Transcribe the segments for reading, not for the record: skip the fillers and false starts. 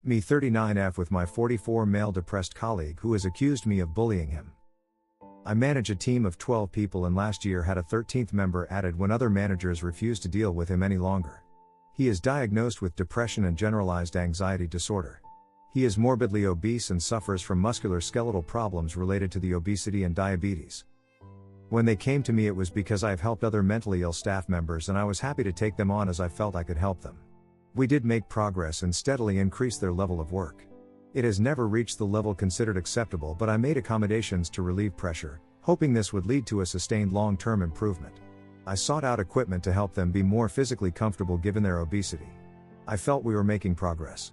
Me 39F with my 44 male depressed colleague who has accused me of bullying him. I manage a team of 12 people and last year had a 13th member added when other managers refused to deal with him any longer. He is diagnosed with depression and generalized anxiety disorder. He is morbidly obese and suffers from musculoskeletal problems related to the obesity and diabetes. When they came to me, it was because I have helped other mentally ill staff members and I was happy to take them on as I felt I could help them. We did make progress and steadily increase their level of work. It has never reached the level considered acceptable, but I made accommodations to relieve pressure, hoping this would lead to a sustained long-term improvement. I sought out equipment to help them be more physically comfortable given their obesity. I felt we were making progress.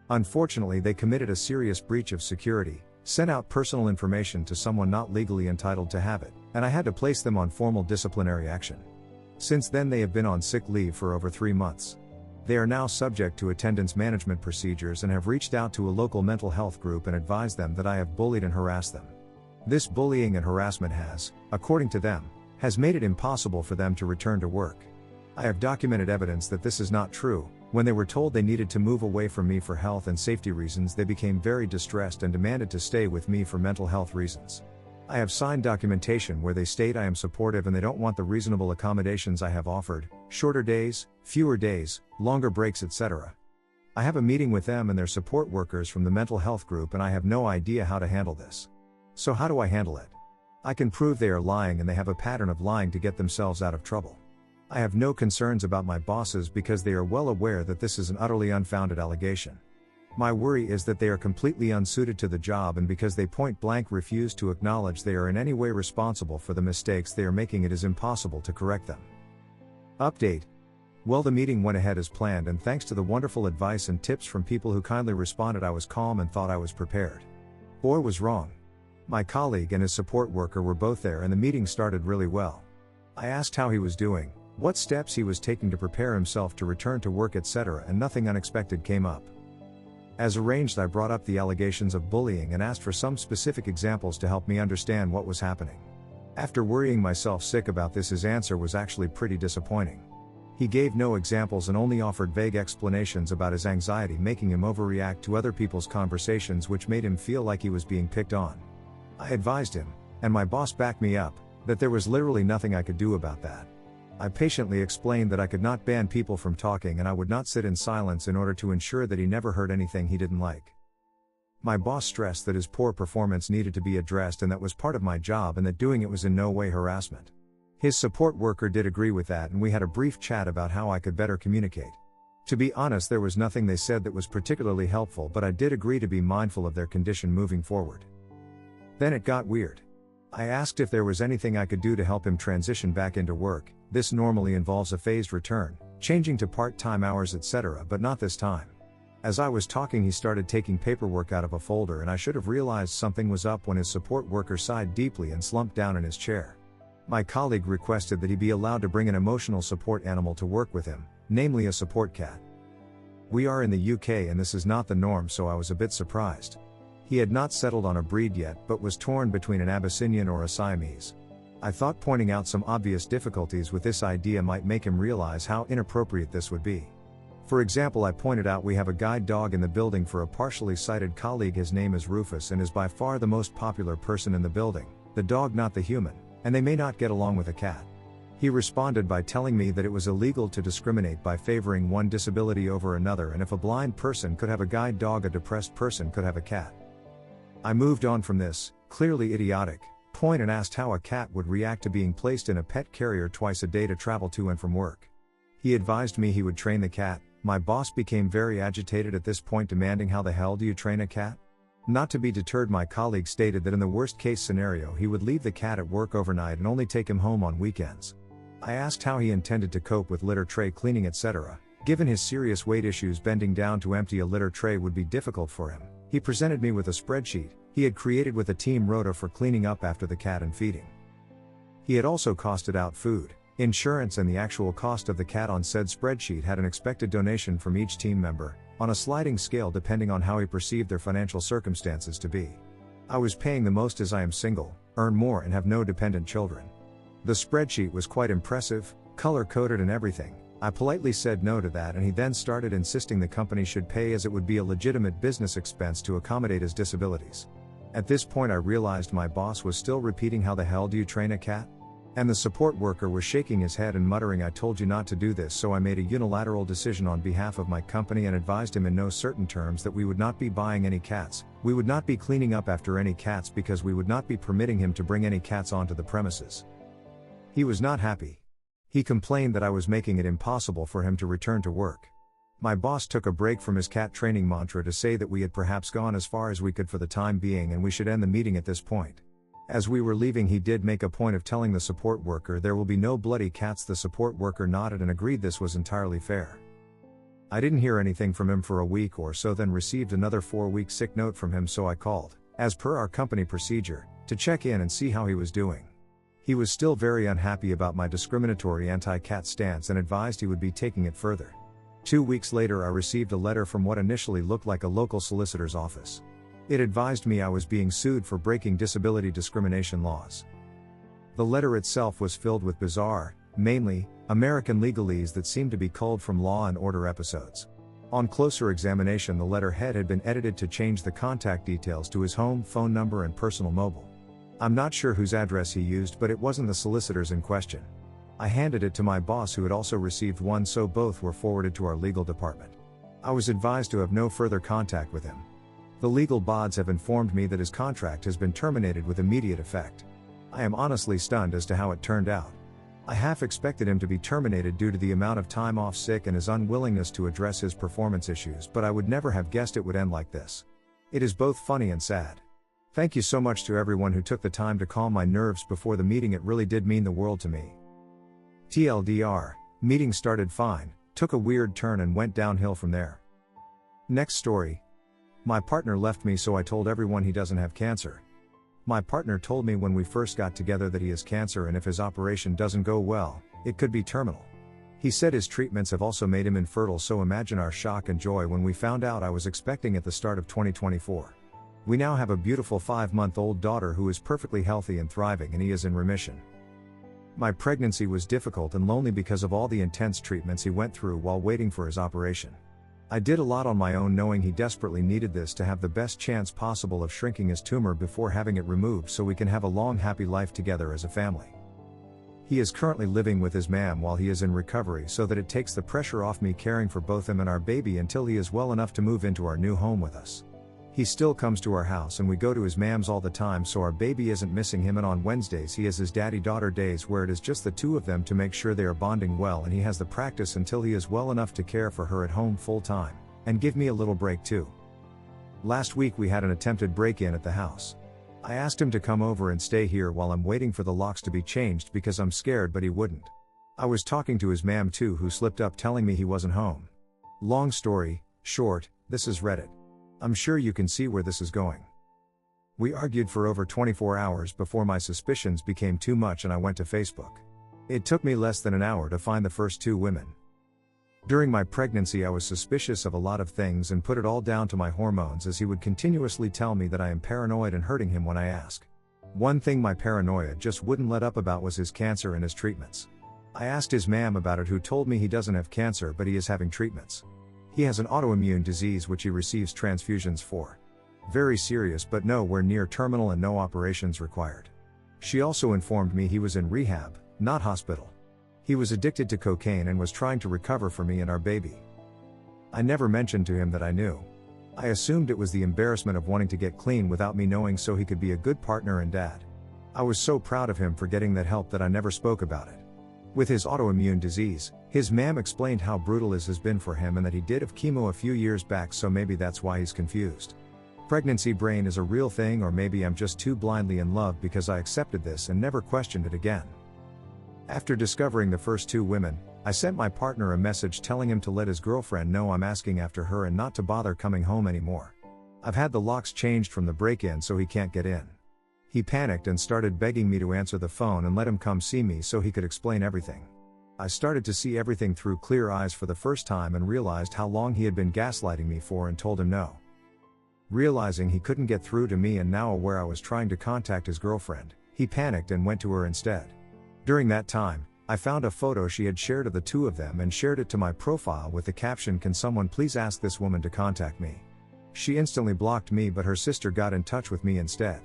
Unfortunately, they committed a serious breach of security, sent out personal information to someone not legally entitled to have it, and I had to place them on formal disciplinary action. Since then they have been on sick leave for over 3 months. They are now subject to attendance management procedures and have reached out to a local mental health group and advised them that I have bullied and harassed them. This bullying and harassment has, according to them, has made it impossible for them to return to work. I have documented evidence that this is not true. When they were told they needed to move away from me for health and safety reasons, they became very distressed and demanded to stay with me for mental health reasons. I have signed documentation where they state I am supportive and they don't want the reasonable accommodations I have offered, shorter days, fewer days, longer breaks, etc. I have a meeting with them and their support workers from the mental health group and I have no idea how to handle this. So how do I handle it? I can prove they are lying and they have a pattern of lying to get themselves out of trouble. I have no concerns about my bosses because they are well aware that this is an utterly unfounded allegation. My worry is that they are completely unsuited to the job and because they point blank refuse to acknowledge they are in any way responsible for the mistakes they are making, it is impossible to correct them. Update. Well, the meeting went ahead as planned and thanks to the wonderful advice and tips from people who kindly responded, I was calm and thought I was prepared. Boy, was wrong. My colleague and his support worker were both there and the meeting started really well. I asked how he was doing, what steps he was taking to prepare himself to return to work, etc., and nothing unexpected came up. As arranged, I brought up the allegations of bullying and asked for some specific examples to help me understand what was happening. After worrying myself sick about this, his answer was actually pretty disappointing. He gave no examples and only offered vague explanations about his anxiety, making him overreact to other people's conversations, which made him feel like he was being picked on. I advised him, and my boss backed me up, that there was literally nothing I could do about that. I patiently explained that I could not ban people from talking and I would not sit in silence in order to ensure that he never heard anything he didn't like. My boss stressed that his poor performance needed to be addressed and that was part of my job and that doing it was in no way harassment. His support worker did agree with that and we had a brief chat about how I could better communicate. To be honest, there was nothing they said that was particularly helpful, but I did agree to be mindful of their condition moving forward. Then it got weird. I asked if there was anything I could do to help him transition back into work. This normally involves a phased return, changing to part-time hours, etc., but not this time. As I was talking, he started taking paperwork out of a folder and I should have realized something was up when his support worker sighed deeply and slumped down in his chair. My colleague requested that he be allowed to bring an emotional support animal to work with him, namely a support cat. We are in the UK and this is not the norm, so I was a bit surprised. He had not settled on a breed yet but was torn between an Abyssinian or a Siamese. I thought pointing out some obvious difficulties with this idea might make him realize how inappropriate this would be. For example, I pointed out we have a guide dog in the building for a partially sighted colleague. His name is Rufus and is by far the most popular person in the building, the dog not the human, and they may not get along with a cat. He responded by telling me that it was illegal to discriminate by favoring one disability over another, and if a blind person could have a guide dog, a depressed person could have a cat. I moved on from this, clearly idiotic, point and asked how a cat would react to being placed in a pet carrier twice a day to travel to and from work. He advised me he would train the cat. My boss became very agitated at this point, demanding, how the hell do you train a cat? Not to be deterred, my colleague stated that in the worst case scenario he would leave the cat at work overnight and only take him home on weekends. I asked how he intended to cope with litter tray cleaning, etc. Given his serious weight issues, bending down to empty a litter tray would be difficult for him. He presented me with a spreadsheet he had created with a team rota for cleaning up after the cat and feeding. He had also costed out food, insurance and the actual cost of the cat on said spreadsheet, had an expected donation from each team member, on a sliding scale depending on how he perceived their financial circumstances to be. I was paying the most as I am single, earn more and have no dependent children. The spreadsheet was quite impressive, color-coded and everything, I politely said no to that, and he then started insisting the company should pay, as it would be a legitimate business expense to accommodate his disabilities. At this point I realized my boss was still repeating, "How the hell do you train a cat?" And the support worker was shaking his head and muttering, "I told you not to do this." So I made a unilateral decision on behalf of my company and advised him in no certain terms that we would not be buying any cats, we would not be cleaning up after any cats, because we would not be permitting him to bring any cats onto the premises. He was not happy. He complained that I was making it impossible for him to return to work. My boss took a break from his cat training mantra to say that we had perhaps gone as far as we could for the time being and we should end the meeting at this point. As we were leaving, he did make a point of telling the support worker, "There will be no bloody cats." The support worker nodded and agreed this was entirely fair. I didn't hear anything from him for a week or so, then received another 4-week sick note from him, so I called, as per our company procedure, to check in and see how he was doing. He was still very unhappy about my discriminatory anti-cat stance and advised he would be taking it further. 2 weeks later I received a letter from what initially looked like a local solicitor's office. It advised me I was being sued for breaking disability discrimination laws. The letter itself was filled with bizarre, mainly, American legalese that seemed to be culled from Law and Order episodes. On closer examination, the letterhead had been edited to change the contact details to his home phone number and personal mobile. I'm not sure whose address he used, but it wasn't the solicitors in question. I handed it to my boss, who had also received one, so both were forwarded to our legal department. I was advised to have no further contact with him. The legal bods have informed me that his contract has been terminated with immediate effect. I am honestly stunned as to how it turned out. I half expected him to be terminated due to the amount of time off sick and his unwillingness to address his performance issues, but I would never have guessed it would end like this. It is both funny and sad. Thank you so much to everyone who took the time to calm my nerves before the meeting. It really did mean the world to me. TLDR, meeting started fine, took a weird turn and went downhill from there. Next story. My partner left me, so I told everyone he doesn't have cancer. My partner told me when we first got together that he has cancer, and if his operation doesn't go well, it could be terminal. He said his treatments have also made him infertile, so imagine our shock and joy when we found out I was expecting at the start of 2024. We now have a beautiful 5-month-old daughter who is perfectly healthy and thriving, and he is in remission. My pregnancy was difficult and lonely because of all the intense treatments he went through while waiting for his operation. I did a lot on my own, knowing he desperately needed this to have the best chance possible of shrinking his tumor before having it removed, so we can have a long, happy life together as a family. He is currently living with his mom while he is in recovery, so that it takes the pressure off me caring for both him and our baby until he is well enough to move into our new home with us. He still comes to our house and we go to his mom's all the time, so our baby isn't missing him, and on Wednesdays he has his daddy-daughter days where it is just the two of them to make sure they are bonding well, and he has the practice until he is well enough to care for her at home full time, and give me a little break too. Last week we had an attempted break-in at the house. I asked him to come over and stay here while I'm waiting for the locks to be changed because I'm scared, but he wouldn't. I was talking to his mom too, who slipped up telling me he wasn't home. Long story short, this is Reddit. I'm sure you can see where this is going. We argued for over 24 hours before my suspicions became too much and I went to Facebook. It took me less than an hour to find the first 2 women. During my pregnancy I was suspicious of a lot of things and put it all down to my hormones, as he would continuously tell me that I am paranoid and hurting him when I ask. One thing my paranoia just wouldn't let up about was his cancer and his treatments. I asked his mom about it, who told me he doesn't have cancer but he is having treatments. He has an autoimmune disease which he receives transfusions for. Very serious but nowhere near terminal and no operations required. She also informed me he was in rehab, not hospital. He was addicted to cocaine and was trying to recover for me and our baby. I never mentioned to him that I knew. I assumed it was the embarrassment of wanting to get clean without me knowing, so he could be a good partner and dad. I was so proud of him for getting that help that I never spoke about it. With his autoimmune disease, his mom explained how brutal this has been for him and that he did have chemo a few years back, so maybe that's why he's confused. Pregnancy brain is a real thing, or maybe I'm just too blindly in love because I accepted this and never questioned it again. After discovering the first 2 women, I sent my partner a message telling him to let his girlfriend know I'm asking after her and not to bother coming home anymore. I've had the locks changed from the break-in so he can't get in. He panicked and started begging me to answer the phone and let him come see me so he could explain everything. I started to see everything through clear eyes for the first time and realized how long he had been gaslighting me for, and told him no. Realizing he couldn't get through to me and now aware I was trying to contact his girlfriend, he panicked and went to her instead. During that time, I found a photo she had shared of the two of them and shared it to my profile with the caption, "Can someone please ask this woman to contact me?" She instantly blocked me, but her sister got in touch with me instead.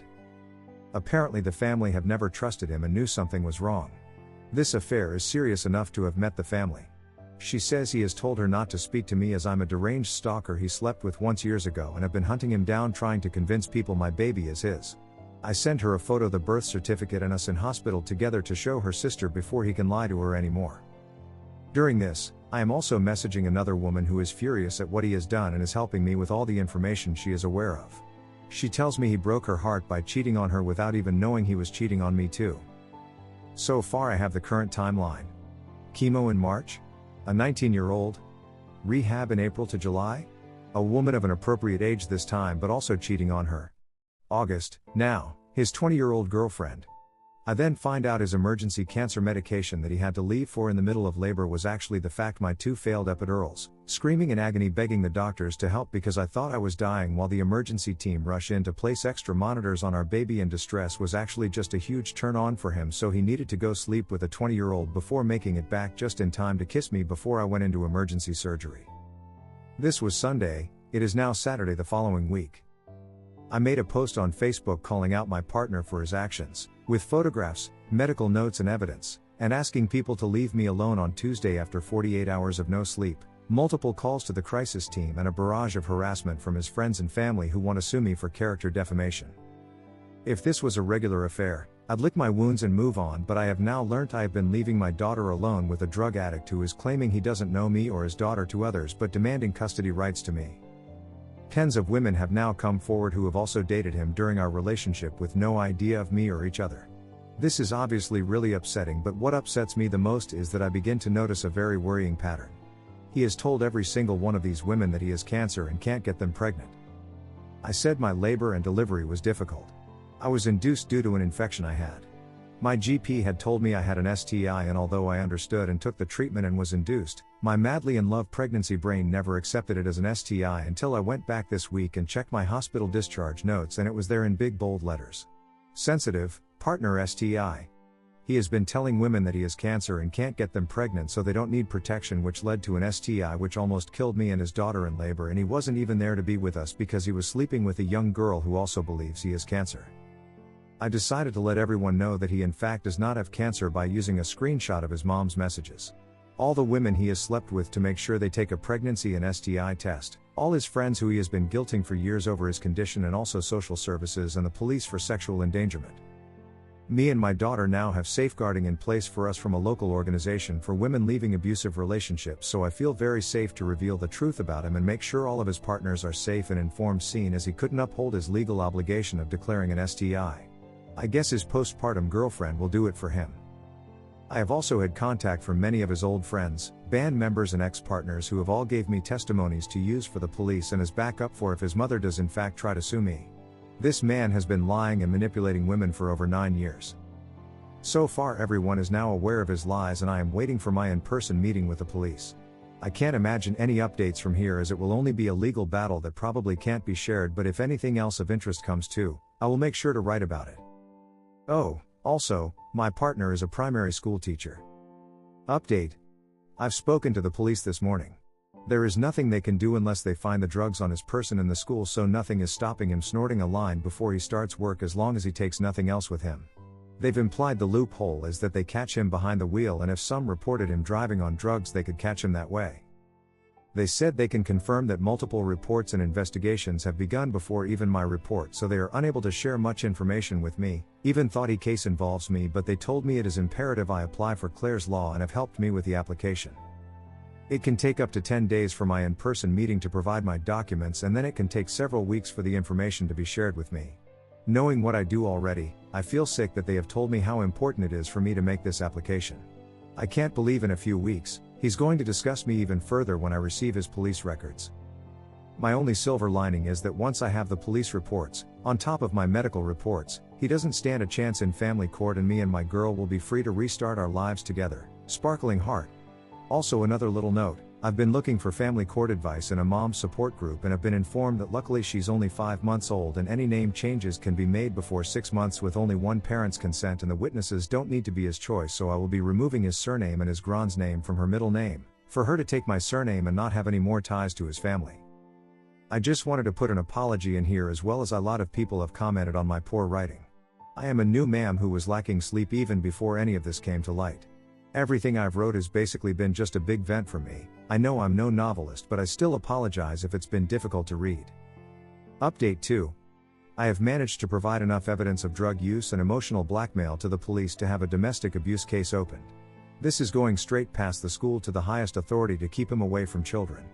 Apparently the family have never trusted him and knew something was wrong. This affair is serious enough to have met the family. She says he has told her not to speak to me as I'm a deranged stalker he slept with once years ago and have been hunting him down trying to convince people my baby is his. I sent her a photo of the birth certificate and us in hospital together to show her sister before he can lie to her anymore. During this, I am also messaging another woman who is furious at what he has done and is helping me with all the information she is aware of. She tells me he broke her heart by cheating on her without even knowing he was cheating on me too. So far I have the current timeline. Chemo in March? A 19-year-old? Rehab in April to July? A woman of an appropriate age this time but also cheating on her. August, now, his 20-year-old girlfriend. I then find out his emergency cancer medication that he had to leave for in the middle of labor was actually the fact my two failed epidurals, screaming in agony begging the doctors to help because I thought I was dying while the emergency team rushed in to place extra monitors on our baby in distress was actually just a huge turn on for him, so he needed to go sleep with a 20-year-old before making it back just in time to kiss me before I went into emergency surgery. This was Sunday, it is now Saturday the following week. I made a post on Facebook calling out my partner for his actions, with photographs, medical notes and evidence, and asking people to leave me alone on Tuesday after 48 hours of no sleep, multiple calls to the crisis team and a barrage of harassment from his friends and family who want to sue me for character defamation. If this was a regular affair, I'd lick my wounds and move on, but I have now learnt I have been leaving my daughter alone with a drug addict who is claiming he doesn't know me or his daughter to others but demanding custody rights to me. Tens of women have now come forward who have also dated him during our relationship with no idea of me or each other. This is obviously really upsetting, but what upsets me the most is that I begin to notice a very worrying pattern. He has told every single one of these women that he has cancer and can't get them pregnant. I said my labor and delivery was difficult. I was induced due to an infection I had. My GP had told me I had an STI, and although I understood and took the treatment and was induced, my madly in love pregnancy brain never accepted it as an STI until I went back this week and checked my hospital discharge notes and it was there in big bold letters. Sensitive, partner STI. He has been telling women that he has cancer and can't get them pregnant so they don't need protection, which led to an STI which almost killed me and his daughter in labor, and he wasn't even there to be with us because he was sleeping with a young girl who also believes he has cancer. I decided to let everyone know that he in fact does not have cancer by using a screenshot of his mom's messages. All the women he has slept with to make sure they take a pregnancy and STI test, all his friends who he has been guilting for years over his condition, and also social services and the police for sexual endangerment. Me and my daughter now have safeguarding in place for us from a local organization for women leaving abusive relationships, so I feel very safe to reveal the truth about him and make sure all of his partners are safe and informed, seeing as he couldn't uphold his legal obligation of declaring an STI. I guess his postpartum girlfriend will do it for him. I have also had contact from many of his old friends, band members and ex-partners who have all gave me testimonies to use for the police and as backup for if his mother does in fact try to sue me. This man has been lying and manipulating women for over 9 years. So far everyone is now aware of his lies and I am waiting for my in-person meeting with the police. I can't imagine any updates from here as it will only be a legal battle that probably can't be shared, but if anything else of interest comes too, I will make sure to write about it. Oh, also, my partner is a primary school teacher. Update. I've spoken to the police this morning. There is nothing they can do unless they find the drugs on his person in the school, so nothing is stopping him snorting a line before he starts work as long as he takes nothing else with him. They've implied the loophole is that they catch him behind the wheel, and if some reported him driving on drugs they could catch him that way. They said they can confirm that multiple reports and investigations have begun before even my report, so they are unable to share much information with me. Even thought he case involves me, but they told me it is imperative I apply for Claire's Law and have helped me with the application. It can take up to 10 days for my in-person meeting to provide my documents, and then it can take several weeks for the information to be shared with me. Knowing what I do already, I feel sick that they have told me how important it is for me to make this application. I can't believe in a few weeks, he's going to discuss me even further when I receive his police records. My only silver lining is that once I have the police reports, on top of my medical reports, he doesn't stand a chance in family court and me and my girl will be free to restart our lives together. Sparkling heart. Also another little note, I've been looking for family court advice in a mom support group and have been informed that luckily she's only 5 months old and any name changes can be made before 6 months with only one parent's consent and the witnesses don't need to be his choice, so I will be removing his surname and his grand's name from her middle name, for her to take my surname and not have any more ties to his family. I just wanted to put an apology in here as well as a lot of people have commented on my poor writing. I am a new ma'am who was lacking sleep even before any of this came to light. Everything I've wrote has basically been just a big vent for me. I know I'm no novelist, but I still apologize if it's been difficult to read. Update 2. I have managed to provide enough evidence of drug use and emotional blackmail to the police to have a domestic abuse case opened. This is going straight past the school to the highest authority to keep him away from children.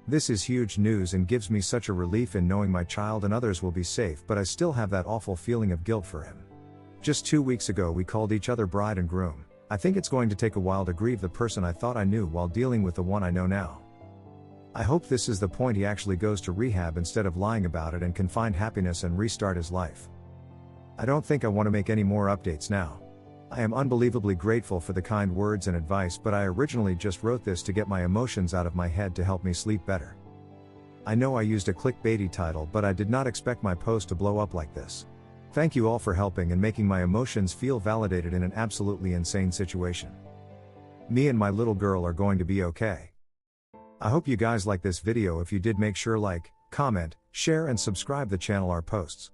This is huge news and gives me such a relief in knowing my child and others will be safe, but I still have that awful feeling of guilt for him. Just 2 weeks ago we called each other bride and groom. I think it's going to take a while to grieve the person I thought I knew while dealing with the one I know now. I hope this is the point he actually goes to rehab instead of lying about it and can find happiness and restart his life. I don't think I want to make any more updates now. I am unbelievably grateful for the kind words and advice, but I originally just wrote this to get my emotions out of my head to help me sleep better. I know I used a clickbaity title, but I did not expect my post to blow up like this. Thank you all for helping and making my emotions feel validated in an absolutely insane situation. Me and my little girl are going to be okay. I hope you guys like this video. If you did, make sure like, comment, share and subscribe the channel our posts.